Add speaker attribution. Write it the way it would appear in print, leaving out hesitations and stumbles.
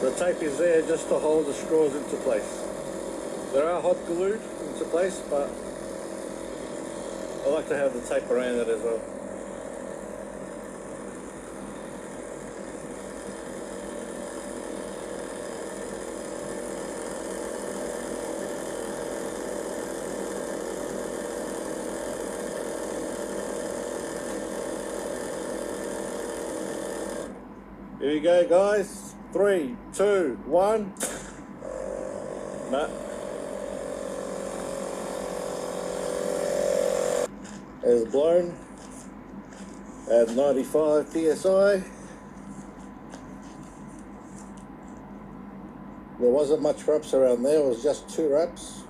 Speaker 1: The tape is there just to hold the straws into place. They are hot glued into place, but I like to have the tape around it as well. Here we go, guys. 3, 2, 1. No. It's blown at 95 psi. There wasn't much wraps around there, it was just 2 wraps.